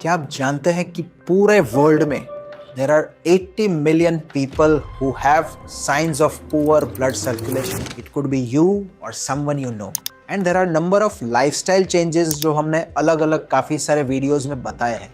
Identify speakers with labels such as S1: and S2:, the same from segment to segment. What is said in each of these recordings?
S1: क्या आप जानते हैं कि पूरे वर्ल्ड में there are 80 million people who have signs of poor blood circulation. It could be you or someone you know. And there are number of lifestyle changes जो हमने अलग-अलग काफी सारे वीडियोस में बताए हैं.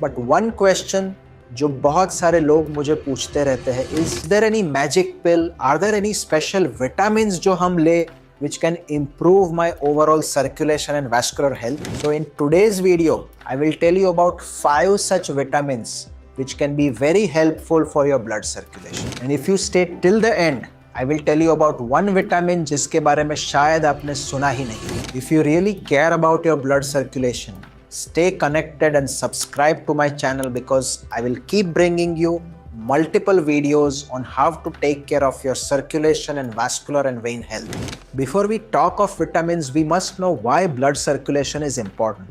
S1: But one question जो बहुत सारे लोग मुझे पूछते रहते हैं is there any magic pill? Are there any special vitamins जो हम ले which can improve my overall circulation and vascular health? So in today's video, I will tell you about 5 such vitamins which can be very helpful for your blood circulation. And if you stay till the end, I will tell you about one vitamin जिसके बारे में शायद आपने सुना ही नहीं. If you really care about your blood circulation, stay connected and subscribe to my channel because I will keep bringing you multiple videos on how to take care of your circulation and vascular and vein health. Before we talk of vitamins, we must know why blood circulation is important.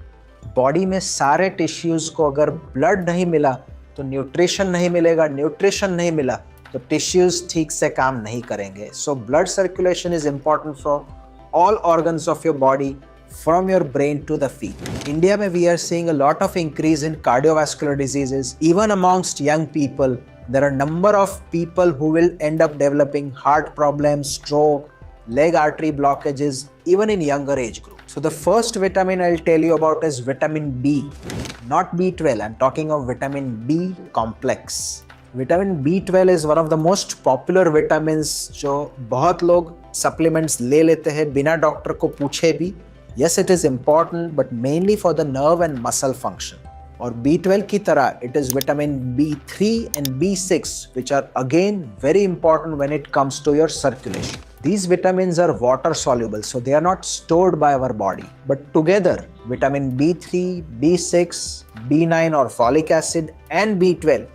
S1: Body में सारे tissues को अगर blood नहीं मिला तो nutrition नहीं मिलेगा, nutrition नहीं मिला तो टिश्यूज ठीक से काम नहीं करेंगे. So blood circulation is important for all organs of your body from your brain to the feet. India में we are seeing a lot of increase in cardiovascular diseases even amongst young people. There are number of people who will end up developing heart problems, stroke, leg artery blockages even in younger age group. So the first vitamin I'll tell you about is vitamin B, not B12. I'm talking of vitamin B complex. Vitamin B12 is one of the most popular vitamins जो बहुत लोग supplements ले लेते हैं बिना doctor को पूछे भी. Yes, it is important, but mainly for the nerve and muscle function. और B12 की तरह it is vitamin B3 and B6 which are again very important when it comes to your circulation. These vitamins are water soluble, so they are not stored by our body. But together, vitamin B3, B6, B9 or folic acid and B12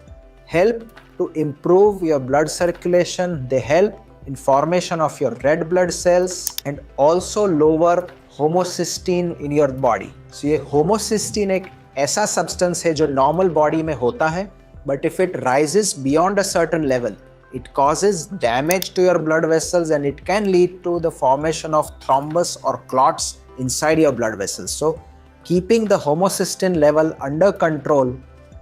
S1: help to improve your blood circulation. They help in formation of your red blood cells and also lower homocysteine in your body. So ये homocysteine एक ऐसा substance है जो normal body में होता है, but if it rises beyond a certain level it causes damage to your blood vessels and it can lead to the formation of thrombus or clots inside your blood vessels. So keeping the homocysteine level under control,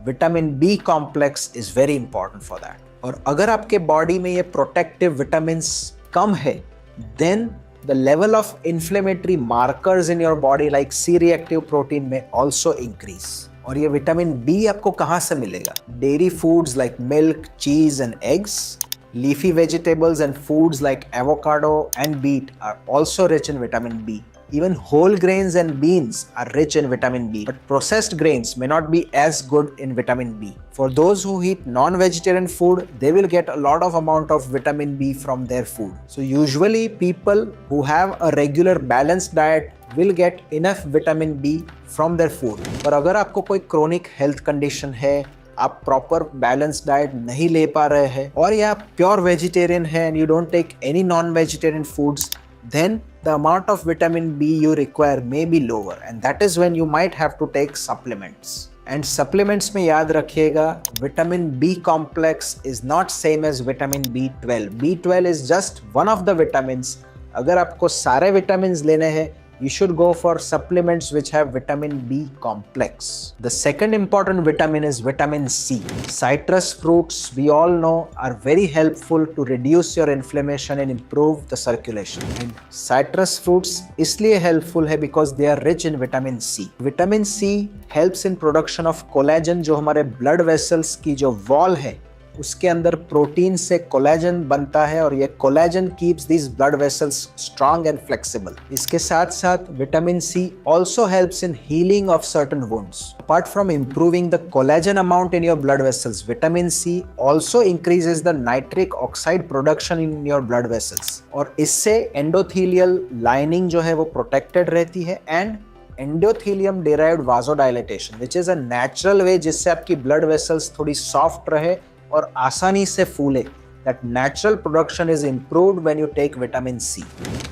S1: vitamin B complex is very important for that. और अगर आपके body में ये protective vitamins कम है, then the level of inflammatory markers in your body like C-reactive protein may also increase. और ये vitamin B आपको कहाँ से मिलेगा? Dairy foods like milk, cheese and eggs, leafy vegetables and foods like avocado and beet are also rich in vitamin B. Even whole grains and beans are rich in vitamin B, but processed grains may not be as good in vitamin B. For those who eat non-vegetarian food, they will get a lot of amount of vitamin B from their food. So usually people who have a regular balanced diet will get enough vitamin B from their food. पर अगर आपको कोई chronic health condition है, आप proper balance diet नहीं ले पा रहे हैं और या आप प्योर वेजिटेरियन है and you don't take any non-vegetarian foods, then the amount of vitamin B you require may be lower and that is when you might have to take supplements. And supplements में याद रखिएगा vitamin B complex is not same as vitamin B12. B12 is just one of the vitamins. अगर आपको सारे vitamins लेने हैं, you should go for supplements which have vitamin B complex. The second important vitamin is vitamin C. Citrus fruits, we all know, are very helpful to reduce your inflammation and improve the circulation. And citrus fruits इसलिए helpful है because they are rich in vitamin C. Vitamin C helps in production of collagen जो हमारे blood vessels की जो wall है उसके अंदर protein से कोलेजन बनता है और ये collagen keeps these blood vessels strong and flexible. इसके साथ साथ vitamin C also helps in healing of certain wounds. Apart from improving the collagen amount in your blood vessels, vitamin C also increases the nitric oxide production in your blood vessels. और इससे endothelial lining जो है वो protected रहती है and endothelium derived vasodilatation, which is a natural way जिससे आपकी blood vessels थोड़ी soft रहे और आसानी से फूले. That natural production is improved when you take vitamin C.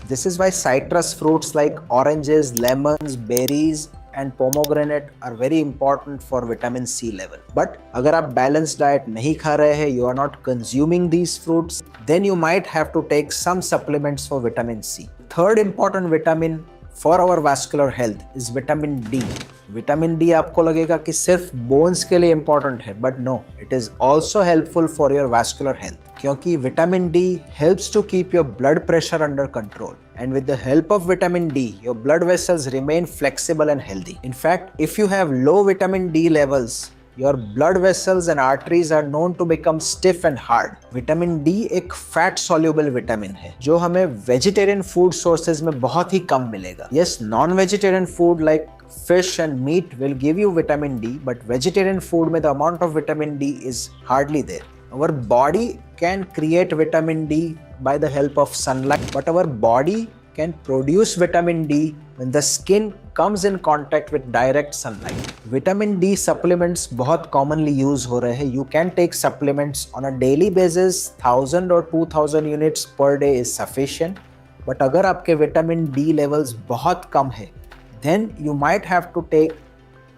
S1: This is why citrus fruits like oranges, lemons, berries and pomegranate are very important for vitamin C level. But अगर आप balanced diet नहीं खा रहे हैं, you are not consuming these fruits, then you might have to take some supplements for vitamin C. Third important vitamin for our vascular health is vitamin D. Vitamin D आपको लगेगा कि सिर्फ bones के लिए important है, but no, it is also helpful for your vascular health. क्योंकि vitamin D helps to keep your blood pressure under control. And with the help of vitamin D, your blood vessels remain flexible and healthy. In fact, if you have low vitamin D levels, your blood vessels and arteries are known to become stiff and hard. Vitamin D एक fat soluble vitamin है जो हमें vegetarian food sources में बहुत ही कम मिलेगा. Yes, non-vegetarian food like fish and meat will give you vitamin D, but vegetarian food में the amount of vitamin D is hardly there. Our body can create vitamin D by the help of sunlight, but our body can produce vitamin D when the skin comes in contact with direct sunlight. Vitamin D supplements बहुत commonly use हो रहे हैं. You can take supplements on a daily basis. 1000 or 2000 units per day is sufficient. But अगर आपके vitamin D levels बहुत कम है, then you might have to take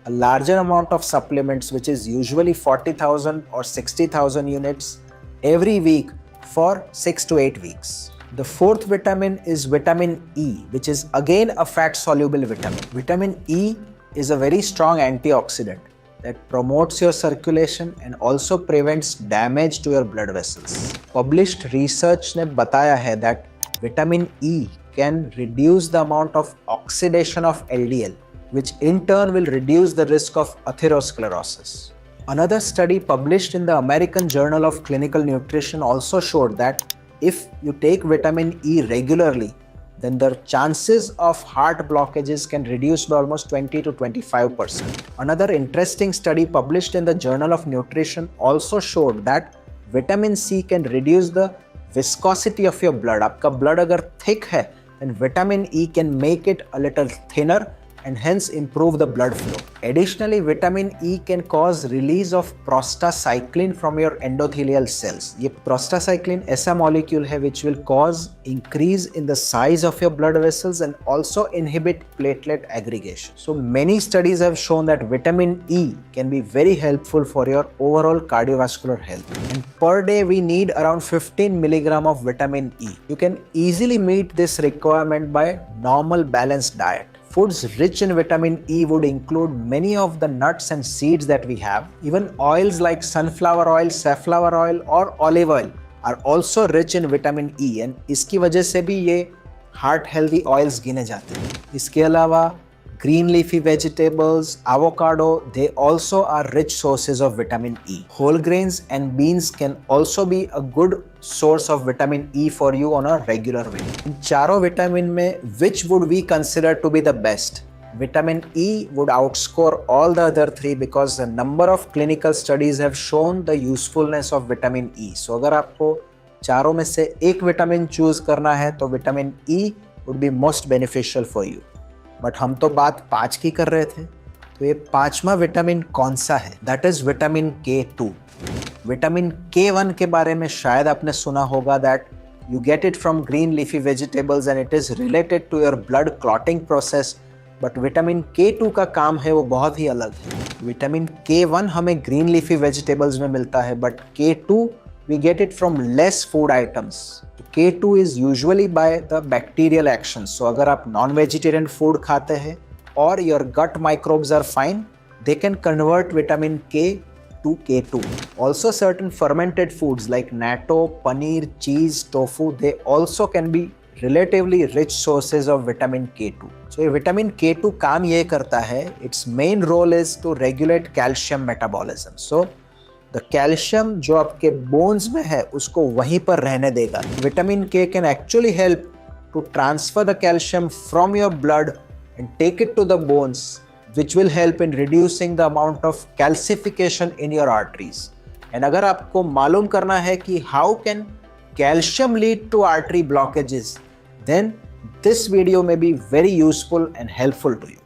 S1: a larger amount of supplements, which is usually 40,000 or 60,000 units every week for 6 to 8 weeks. The fourth vitamin is vitamin E, which is again a fat soluble vitamin. Vitamin E is a very strong antioxidant that promotes your circulation and also prevents damage to your blood vessels. Published research ने बताया है that vitamin E can reduce the amount of oxidation of LDL, which in turn will reduce the risk of atherosclerosis. Another study published in the American Journal of Clinical Nutrition also showed that if you take vitamin E regularly, then the chances of heart blockages can reduce by almost 20 to 25%. Another interesting study published in the Journal of Nutrition also showed that vitamin C can reduce the viscosity of your blood. आपका blood अगर thick है, then vitamin E can make it a little thinner and hence improve the blood flow. Additionally, vitamin E can cause release of prostacyclin from your endothelial cells. ये prostacyclin ऐसा molecule है which will cause increase in the size of your blood vessels and also inhibit platelet aggregation. So many studies have shown that vitamin E can be very helpful for your overall cardiovascular health. And per day we need around 15 milligram of vitamin E. You can easily meet this requirement by normal balanced diet. Foods rich in vitamin E would include many of the nuts and seeds that we have. Even oils like sunflower oil, safflower oil or olive oil are also rich in vitamin E and इसकी वजह से भी ये heart healthy oils गिने जाते हैं. इसके अलावा green leafy vegetables, avocado, they also are rich sources of vitamin E. Whole grains and beans can also be a good source of vitamin E for you on a regular way. In चारों vitamin में which would we consider to be the best? Vitamin E would outscore all the other three because the number of clinical studies have shown the usefulness of vitamin E. So अगर आपको चारों में से एक vitamin choose करना है तो vitamin E would be most beneficial for you. But हम तो बात 5 की कर रहे थे, तो ये पांचवा विटामिन कौन सा है? That is vitamin K2. Vitamin K1 के बारे में शायद आपने सुना होगा that you get it from green leafy vegetables and it is related to your blood clotting process. But vitamin K2 का काम है वो बहुत ही अलग है. विटामिन K1 हमें ग्रीन लीफी वेजिटेबल्स में मिलता है, but K2 we get it from less food items. K2 is usually by the bacterial action. So अगर आप non-vegetarian food खाते हैं और your gut microbes are fine, they can convert vitamin K to K2. Also certain fermented foods like natto, paneer, cheese, tofu, they also can be relatively rich sources of vitamin K2. So ये vitamin K2 काम ये करता है, its main role is to regulate calcium metabolism. So the calcium जो आपके bones में है उसको वहीं पर रहने देगा. Vitamin K can actually help to transfer the calcium from your blood and take it to the bones, which will help in reducing the amount of calcification in your arteries. And अगर आपको मालूम करना है कि how can calcium lead to artery blockages, then this video में be very useful and helpful to you.